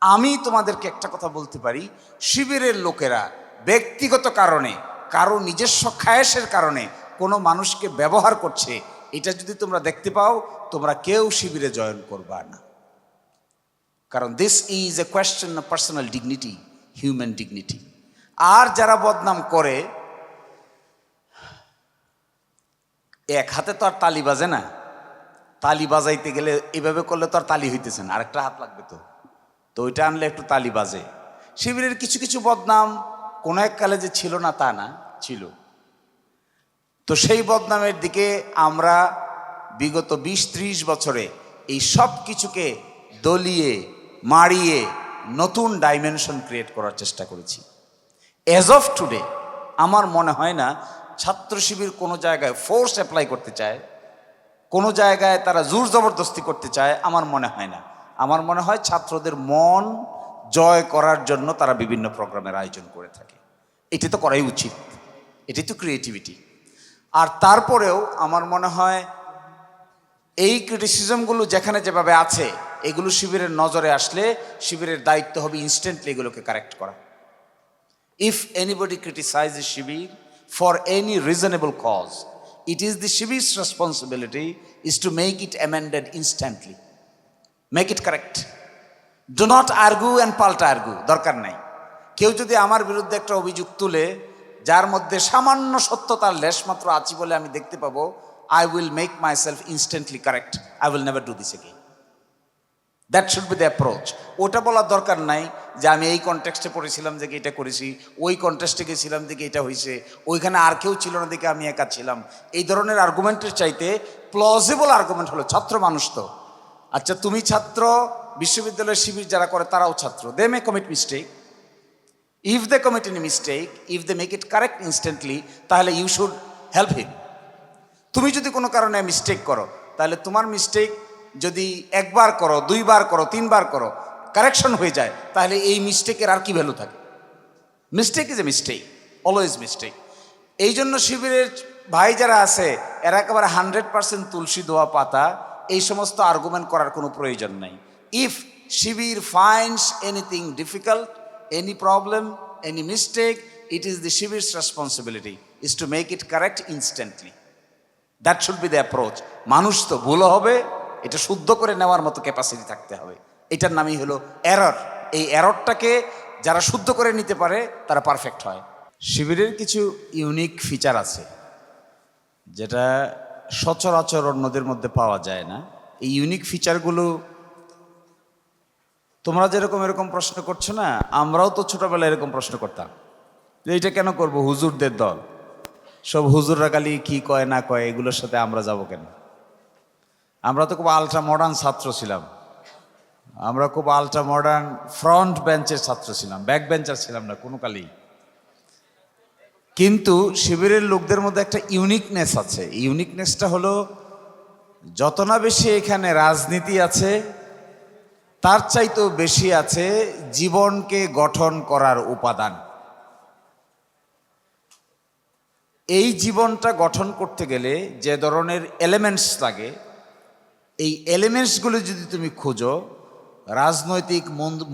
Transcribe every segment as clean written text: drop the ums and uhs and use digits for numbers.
আমি তোমাদেরকে একটা কথা বলতে পারি, শিবিরের লোকেরা ব্যক্তিগত কারণে, কারো নিজস্ব খায়েশের কারণে কোনো মানুষকে ব্যবহার করছে, এটা যদি তোমরা দেখতে পাও, তোমরা কেউ শিবিরে জয়েন করবা না। কারণ this is a question of personal dignity, human dignity. আর যারা বদনাম করে, এক হাতে তো আর তালি বাজে না, তালি বাজাইতে গেলে এভাবে করলে তো আর তালি হইতেছে না, আরেকটা হাত লাগবে তো, তো ওইটা আনলে একটু তালি বাজে। শিবিরের কিছু কিছু বদনাম কোনো এক কালে যে ছিল না তা না, ছিল। তো সেই বদনামের দিকে আমরা বিগত 20-30 বছরে এই সব কিছুকে দলিয়ে মারিয়ে নতুন ডাইমেনশন ক্রিয়েট করার চেষ্টা করেছি। অ্যাজ অফ টুডে আমার মনে হয় না ছাত্র শিবির কোনো জায়গায় ফোর্স অ্যাপ্লাই করতে চায়, কোনো জায়গায় তারা জোর জবরদস্তি করতে চায়, আমার মনে হয় না। আমার মনে হয় ছাত্রদের মন জয় করার জন্য তারা বিভিন্ন প্রোগ্রামের আয়োজন করে থাকে। এটি তো করাই উচিত, এটি তো ক্রিয়েটিভিটি। আর তারপরেও আমার মনে হয় এই ক্রিটিসিজমগুলো যেখানে যেভাবে আছে, এগুলো শিবিরের নজরে আসলে শিবিরের দায়িত্ব হবে ইনস্ট্যান্টলি এগুলোকে কারেক্ট করা। If anybody criticises Shibir for any reasonable cause, it is the Shibir's responsibility is to make it amended instantly, make it correct. Do not argue and palta argue, দরকার নাই। কেউ যদি আমার বিরুদ্ধে একটা অভিযোগ তুলে যার মধ্যে সামান্য সত্যতার লেশমাত্র আছে বলে আমি দেখতে পাবো, I will make myself instantly correct. I will never do this again. That should be the approach. ওটা বলার দরকার নাই যে আমি এই কনটেক্সটে পড়েছিলাম দেখে এটা করেছি, ওই কনটেক্সটে গেছিলাম দেখে এটা হয়েছে, ওইখানে আর কেউ ছিল না দেখে আমি একা ছিলাম। এই ধরনের আর্গুমেন্টের চাইতে প্লজিবল আর্গুমেন্ট হলো, ছাত্র মানুষ তো, আচ্ছা তুমি ছাত্র, বিশ্ববিদ্যালয়ের শিবির যারা করে তারাও ছাত্র, they may commit mistake. If they commit any mistake, if they make it correct instantly, তাহলে ইউ শুড হেল্প হিম। তুমি যদি কোনো কারণে মিস্টেক করো, তাহলে তোমার মিস্টেক যদি একবার করো, দুইবার করো, তিনবার করো, কারেকশন হয়ে যায়, তাহলে এই মিস্টেকের আর কি ভ্যালু থাকে? Mistake is a mistake, always mistake. এই জন্য শিবিরের ভাই যারা আছে এরা একেবারে 100% তুলসী দোয়া পাতা, এই সমস্ত আর্গুমেন্ট করার কোনো প্রয়োজন নাই। If Shibir finds anything difficult, any problem, any mistake, it is the Shibir's responsibility is to make it correct instantly. That should be the approach. মানুষ তো ভুল হবে, এটা শুদ্ধ করে নেওয়ার মতো ক্যাপাসিটি থাকতে হবে। এটার নামই হলো এরর। এই এররটাকে যারা শুদ্ধ করে নিতে পারে তারা পারফেক্ট হয়। শিবিরের কিছু ইউনিক ফিচার আছে যেটা সচরাচর অন্যদের মধ্যে পাওয়া যায় না। এই ইউনিক ফিচারগুলো তোমরা যেরকম এরকম প্রশ্ন করছো না, আমরাও তো ছোটবেলায় এরকম প্রশ্ন করতাম যে এইটা কেন করব, হুজুরদের দল, সব হুজুররা খালি কি কয় না কয়, এগুলোর সাথে আমরা যাব কেন? আমরা তো খুব আলট্রা মডার্ন ছাত্র ছিলাম, আমরা খুব আলট্রা মডার্ন ফ্রন্ট বেঞ্চের ছাত্র ছিলাম, ব্যাক বেঞ্চার ছিলাম না কোনো কালেই। কিন্তু শিবিরের লোকদের মধ্যে একটা ইউনিকনেস আছে। ইউনিকনেসটা হলো, যত না বেশি এখানে রাজনীতি আছে, তার চাইতেও বেশি আছে জীবনকে গঠন করার উপাদান। এই জীবনটা গঠন করতে গেলে যে ধরনের এলিমেন্টস লাগে, এই এলিমেন্টসগুলো যদি তুমি খুঁজো, রাজনৈতিক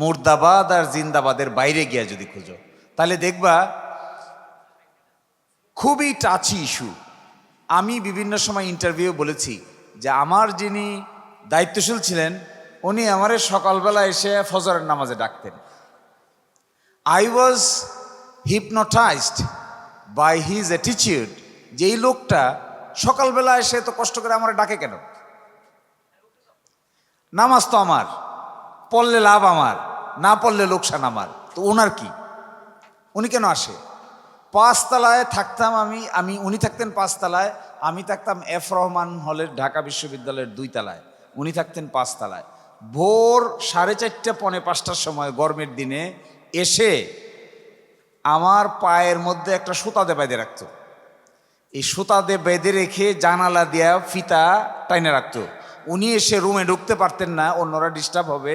মুর্দাবাদ আর জিন্দাবাদের বাইরে গিয়া যদি খুঁজো, তাহলে দেখবা খুবই টাচি ইস্যু। আমি বিভিন্ন সময় ইন্টারভিউ বলেছি যে আমার যিনি দায়িত্বশীল ছিলেন, উনি আমারে সকালবেলা এসে ফজরের নামাজে ডাকতেন। I was hypnotised by his attitude, যে এই লোকটা সকালবেলা এসে তো কষ্ট করে আমার ডাকে কেন? নামাজ তো আমার, পড়লে লাভ আমার, না পড়লে লোকসান আমার, তো ওনার কি? উনি কেন আসে? 5 তলায় থাকতাম আমি, উনি থাকতেন 5 তলায়, আমি থাকতাম এফ রহমান হলের ঢাকা বিশ্ববিদ্যালয়ের 2 তলায়, উনি থাকতেন 5 তলায়। ভোর 4:30 পৌনে 5টার সময় গরমের দিনে এসে আমার পায়ের মধ্যে একটা সুতা দিয়ে বেঁধে রাখতো। এই সুতা দিয়ে বেঁধে রেখে জানালা দিয়া ফিতা টাইনে রাখতো। উনি এসে রুমে ঢুকতে পারতেন না, অন্যরা ডিস্টার্ব হবে,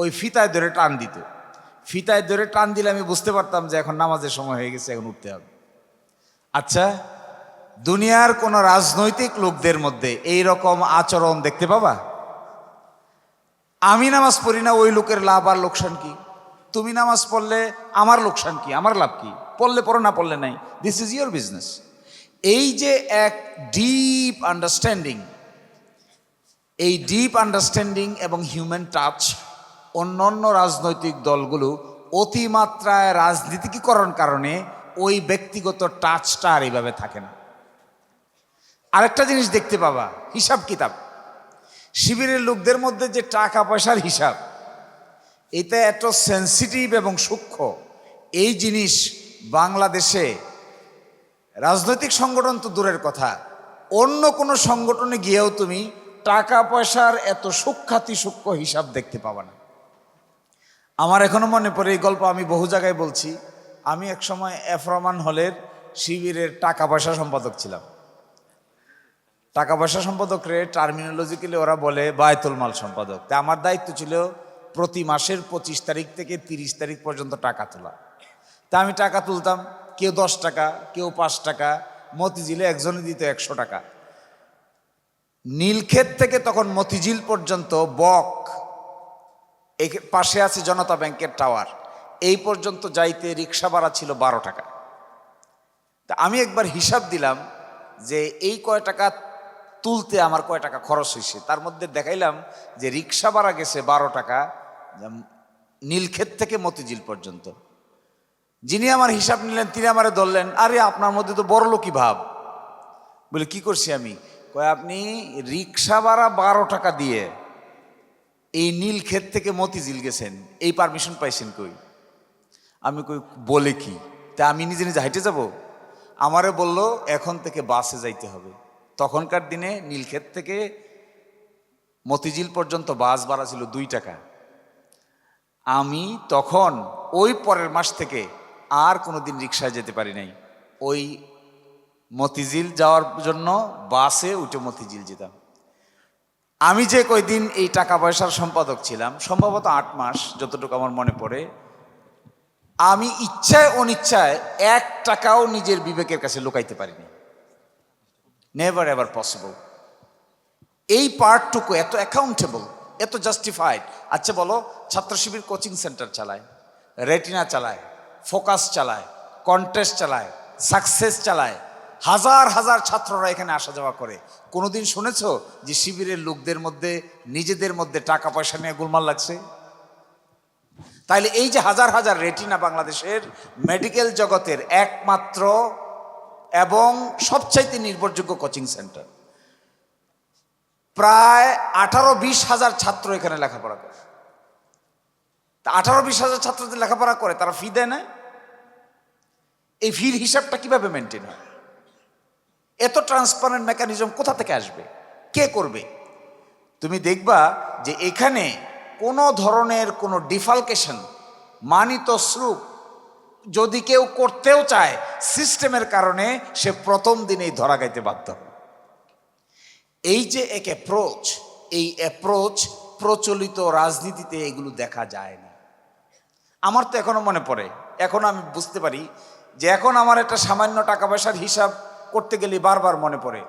ওই ফিতায় ধরে টান দিত। ফিতায় ধরে টান দিলে আমি বুঝতে পারতাম যে এখন নামাজের সময় হয়ে গেছে, এখন উঠতে হবে। আচ্ছা, দুনিয়ার কোন রাজনৈতিক লোকদের মধ্যে এই রকম আচরণ দেখতে পাবা? আমি নামাজ পড়ি না, ওই লোকের লাভ আর লোকসান কি? তুমি নামাজ পড়লে আমার লোকসান কি, আমার লাভ কি? পড়লে পড়ো, না পড়লে নাই, দিস ইজ ইয়োর বিজনেস। এই যে এক ডিপ আন্ডারস্ট্যান্ডিং, এই ডিপ আন্ডারস্ট্যান্ডিং এবং হিউম্যান টাচ অন্যান্য রাজনৈতিক দলগুলো অতিমাত্রায় রাজনীতিকীকরণ কারণে ওই ব্যক্তিগত টাচটা আর এইভাবে থাকে না। আরেকটা জিনিস দেখতে পাবা, হিসাব কিতাব। শিবিরের লোকদের মধ্যে যে টাকা পয়সার হিসাব, এটা এত সেন্সিটিভ এবং সূক্ষ্ম, এই জিনিস বাংলাদেশে রাজনৈতিক সংগঠন তো দূরের কথা, অন্য কোনো সংগঠনে গিয়েও তুমি টাকা পয়সার এত সূক্ষ্ম হিসাব দেখতে পাবা না। আমার এখনো মনে পড়ে এই গল্প, আমি বহু জায়গায় বলছি। আমি এক সময় এফ রহমান হলের শিবিরের টাকা পয়সা সম্পাদক ছিলাম। টাকা পয়সা সম্পাদক রে টার্মিনোলজিক্যালি ওরা বলে বায়তুল মাল সম্পাদক। তা আমার দায়িত্ব ছিল প্রতি মাসের 25 তারিখ থেকে 30 তারিখ পর্যন্ত টাকা তোলা। তা আমি টাকা তুলতাম, কেউ 10 টাকা, কেউ 5 টাকা, মতিঝিলে একজনে দিত 100 টাকা। নীলক্ষেত থেকে তখন মতিঝিল পর্যন্ত বক, এই পাশে আছে জনতা ব্যাংকের টাওয়ার, এই পর্যন্ত যাইতে রিক্সা ভাড়া ছিল 12 টাকা। তা আমি একবার হিসাব দিলাম যে এই কয় টাকা তুলতে আমার কয় টাকা খরচ হয়েছে। তার মধ্যে দেখাইলাম যে রিক্সা ভাড়া গেছে 12 টাকা নীলক্ষেত থেকে মতিঝিল পর্যন্ত। যিনি আমার হিসাব নিলেন তিনি আমারে ধরলেন, আরে আপনার মধ্যে তো বড় লোকই ভাব। বলে কি করছি আমি? কয় আপনি রিক্সা ভাড়া 12 টাকা দিয়ে এই নীলক্ষেত থেকে মতিঝিল গেছেন, এই পারমিশন পাইছেন কই? আমি কই বলে কি? তা আমি নিজে নিজে হাইটে যাব? আমারে বলল এখন থেকে বাসে যাইতে হবে। তখনকার দিনে নীলক্ষেত থেকে মতিঝিল পর্যন্ত বাস ভাড়া ছিল 2 টাকা। আমি তখন ওই পরের মাস থেকে আর কোনোদিন রিক্সায় যেতে পারি নাই। ওই মতিঝিল যাওয়ার জন্য বাসে উঠে মতিঝিল যেতাম। আমি যে কয়দিন এই টাকা পয়সার সম্পাদক ছিলাম, সম্ভবত 8 মাস, যতটুকু আমার মনে পড়ে, আমি ইচ্ছায় অনিচ্ছায় 1 টাকাও নিজের বিবেকের কাছে লুকাইতে পারিনি। Never ever possible. এই পার্টটুকু এত অ্যাকাউন্টেবল, এত জাস্টিফাইড। আচ্ছা বলো, ছাত্র শিবির কোচিং সেন্টার চালায়, রেটিনা চালায়, ফোকাস চালায়, কন্টেস্ট চালায়, সাকসেস চালায়, হাজার হাজার ছাত্ররা এখানে আসা যাওয়া করে। কোনোদিন শুনেছো যে শিবিরের লোকদের মধ্যে নিজেদের মধ্যে টাকা পয়সা নিয়ে গোলমাল লাগছে? তাইলে এই যে হাজার হাজার রেটিনা বাংলাদেশের মেডিকেল জগতের একমাত্র এবং সবচাইতে নির্ভরযোগ্য কোচিং সেন্টার, প্রায় 18-20 হাজার ছাত্র এখানে লেখাপড়া করে। তা 18-20 হাজার ছাত্র যে লেখাপড়া করে, তারা ফি দেয় না? এই ফির হিসাবটা কিভাবে মেনটেন হয়? এত ট্রান্সপারেন্ট মেকানিজম কোথা থেকে আসবে? কে করবে? তুমি দেখবা যে এখানে কোনো ধরনের কোনো ডিফালকেশন, মানিত স্রোপ যদি কেউ করতেও চায়, সিস্টেমের কারণে সে প্রথম দিনেই ধরা গাইতে বাধ্য। এই যে এক অ্যাপ্রোচ, এই অ্যাপ্রোচ প্রচলিত রাজনীতিতে এগুলো দেখা যায় না। আমার তো এখনো মনে পড়ে, এখন আমি বুঝতে পারি যে এখন আমার একটা সামান্য টাকা পয়সার হিসাব করতে গেলে বারবার মনে পড়ে,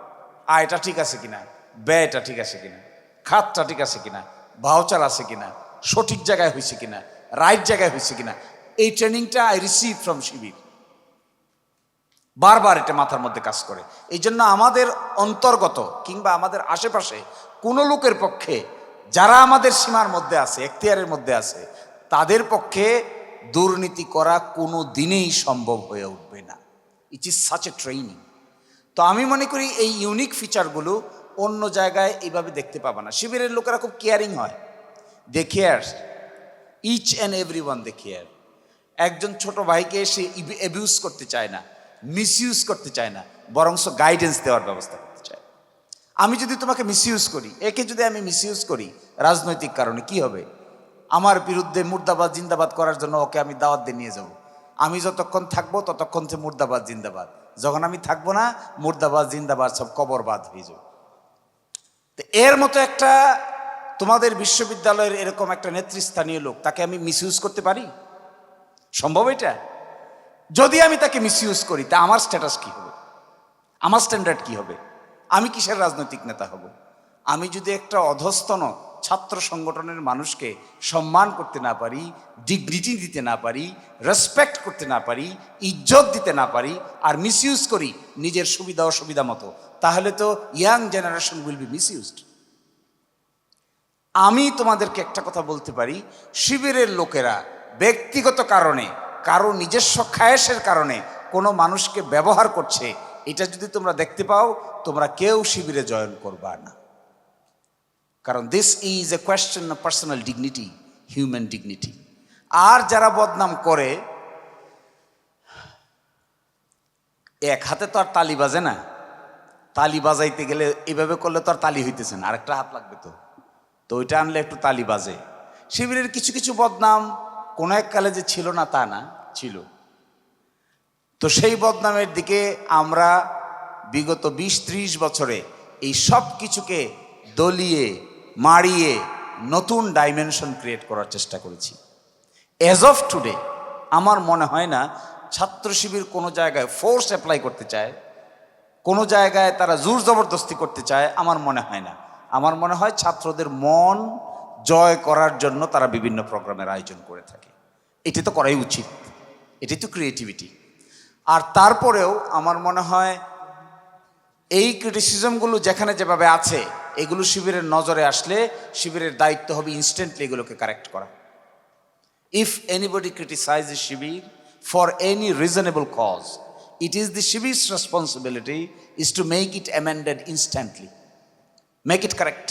আয়টা ঠিক আছে কিনা, ব্যয়টা ঠিক আছে কিনা, খাতটা ঠিক আছে কিনা, ভাউচার আছে কিনা, সঠিক জায়গায় হয়েছে কিনা, রাইট জায়গায় হয়েছে কিনা। এই ট্রেনিংটা আই রিসিভ ফ্রম শিবির। বারবার এটা মাথার মধ্যে কাজ করে। এই জন্য আমাদের অন্তর্গত কিংবা আমাদের আশেপাশে কোনো লোকের পক্ষে, যারা আমাদের সীমার মধ্যে আছে, এখতিয়ারের মধ্যে আছে, তাদের পক্ষে দুর্নীতি করা কোনো দিনেই সম্ভব হয়ে উঠবে না। It is such a training. তো আমি মনে করি এই ইউনিক ফিচারগুলো অন্য জায়গায় এইভাবে দেখতে পাবা না। শিবিরের লোকেরা খুব কেয়ারিং হয়, they care, each and every one they care. একজন ছোট ভাইকে সে অ্যাবিউজ করতে চায় না, মিসইউজ করতে চায় না, বরংস গাইডেন্স দেওয়ার ব্যবস্থা করতে চায়। আমি যদি তোমাকে মিসইউজ করি, একে যদি আমি মিসইউজ করি রাজনৈতিক কারণে, কি হবে? আমার বিরুদ্ধে মুর্দাবাদ জিন্দাবাদ করার জন্য ওকে আমি দাওয়াত দিয়ে নিয়ে যাব। আমি যতক্ষণ থাকবো ততক্ষণ সে মুর্দাবাদ জিন্দাবাদ, যখন আমি থাকবো না, মুর্দাবাদ জিন্দাবাদ সব কবরবাদ হয়ে যাবে। তো এর মতো একটা তোমাদের বিশ্ববিদ্যালয়ের এরকম একটা নেতৃস্থানীয় লোক, তাকে আমি মিসইউজ করতে পারি? সম্ভব এটা? যদি আমি তাকে মিসইউজ করি, তা আমার স্ট্যাটাস কি হবে? আমার স্ট্যান্ডার্ড কি হবে? আমি কিসের রাজনৈতিক নেতা হব? আমি যদি একটা অধস্তন ছাত্র সংগঠনের মানুষকে সম্মান করতে না পারি, ডিগনিটি দিতে না পারি, রেসপেক্ট করতে না পারি, ইজ্জত দিতে না পারি, আর মিসইউজ করি নিজের সুবিধা অসুবিধা মতো, তাহলে তো young generation will be misused. আমি তোমাদেরকে একটা কথা বলতে পারি, শিবিরের লোকেরা ব্যক্তিগত কারণে, কারো নিজস্ব খায়েশের কারণে কোনো মানুষকে ব্যবহার করছে, এটা যদি তোমরা দেখতে পাও, তোমরা কেউ শিবিরে জয়েন করবা না। কারণ this is a question of personal dignity, human dignity. আর যারা বদনাম করে, এক হাতে তো আর তালি বাজে না, তালি বাজাইতে গেলে এভাবে করলে তো আর তালি হইতেছে না, আরেকটা হাত লাগবে তো, তো ওইটা আনলে একটু তালি বাজে। শিবিরের কিছু কিছু বদনাম কোনো এক কালে যে ছিল না তা না, ছিল। তো সেই বদনামের দিকে আমরা বিগত 20-30 বছরে এই সব কিছুকে দলিয়ে মাড়িয়ে নতুন ডাইমেনশন ক্রিয়েট করার চেষ্টা করেছি। অ্যাজ অফ টুডে আমার মনে হয় না ছাত্র শিবির কোনো জায়গায় ফোর্স অ্যাপ্লাই করতে চায়, কোনো জায়গায় তারা জোর জবরদস্তি করতে চায়, আমার মনে হয় না। আমার মনে হয় ছাত্রদের মন জয় করার জন্য তারা বিভিন্ন প্রোগ্রামের আয়োজন করে থাকে। এটি তো করাই উচিত, এটি তো ক্রিয়েটিভিটি। আর তারপরেও আমার মনে হয় এই ক্রিটিসিজমগুলো যেখানে যেভাবে আছে, এগুলো শিবিরের নজরে আসলে শিবিরের দায়িত্ব হবে ইনস্ট্যান্টলি এগুলোকে কারেক্ট করা। If anybody criticises Shibir for any reasonable cause, it is the Shibir's responsibility is to make it amended instantly. Make it correct.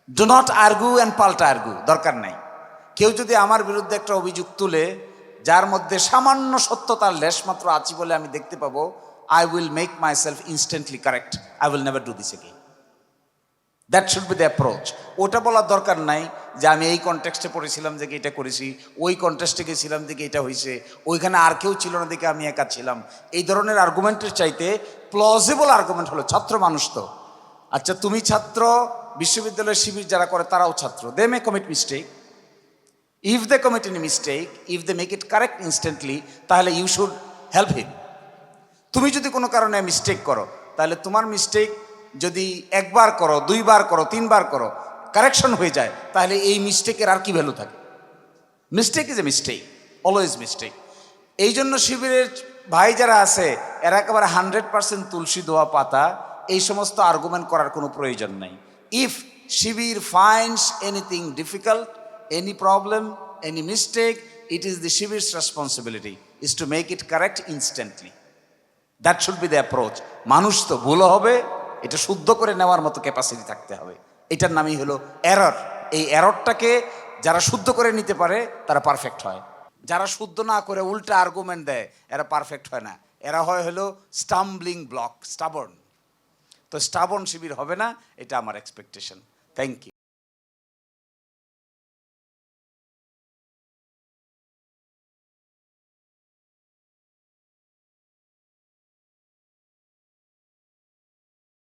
Do not argue and palta argue. দরকার নাই। কেউ যদি আমার বিরুদ্ধে একটা অভিযোগ তুলে যার মধ্যে সামান্য সত্যতার লেশ মাত্র আছে বলে আমি দেখতে পাবো, I will make myself instantly correct. I will never do this again. That should be the approach. ওটা বলার দরকার নাই যে আমি এই কনটেক্সটে পড়েছিলাম দেখে এটা করেছি, ওই কনটেক্সটে গেছিলাম দেখে এটা হয়েছে, ওইখানে আর কেউ ছিল না দেখে আমি একা ছিলাম। এই ধরনের আর্গুমেন্টের চাইতে প্লজিবল আর্গুমেন্ট হলো, ছাত্র মানুষ তো, আচ্ছা তুমি ছাত্র, বিশ্ববিদ্যালয়ের শিবির যারা করে তারাও ছাত্র, they may commit mistake. If they commit any mistake, if they make it correct instantly, তাহলে ইউ শুড হেল্প হিম। তুমি যদি কোনো কারণে মিস্টেক করো, তাহলে তোমার মিস্টেক যদি একবার করো, দুইবার করো, তিনবার করো, কারেকশন হয়ে যায়, তাহলে এই মিস্টেকের আর কি ভ্যালু থাকে? Mistake is a mistake, always mistake. এই জন্য শিবিরের ভাই যারা আছে এরা একেবারে 100% তুলসী দোয়া পাতা, এই সমস্ত আর্গুমেন্ট করার কোনো প্রয়োজন নাই। If Shibir finds anything difficult, any problem, any mistake, it is the Shibir's responsibility is to make it correct instantly. That should be the approach. মানুষ তো ভুলও হবে, এটা শুদ্ধ করে নেওয়ার মতো ক্যাপাসিটি থাকতে হবে। এটার নামই হলো এরর। এই এররটাকে যারা শুদ্ধ করে নিতে পারে তারা পারফেক্ট হয়। যারা শুদ্ধ না করে উল্টা আর্গুমেন্ট দেয় এরা পারফেক্ট হয় না, এরা হয় হলো স্টাম্বলিং ব্লক, স্টাবর্ন। তো স্টাবর্ন শিবির হবে না, এটা আমার এক্সপেকটেশন। Thank you.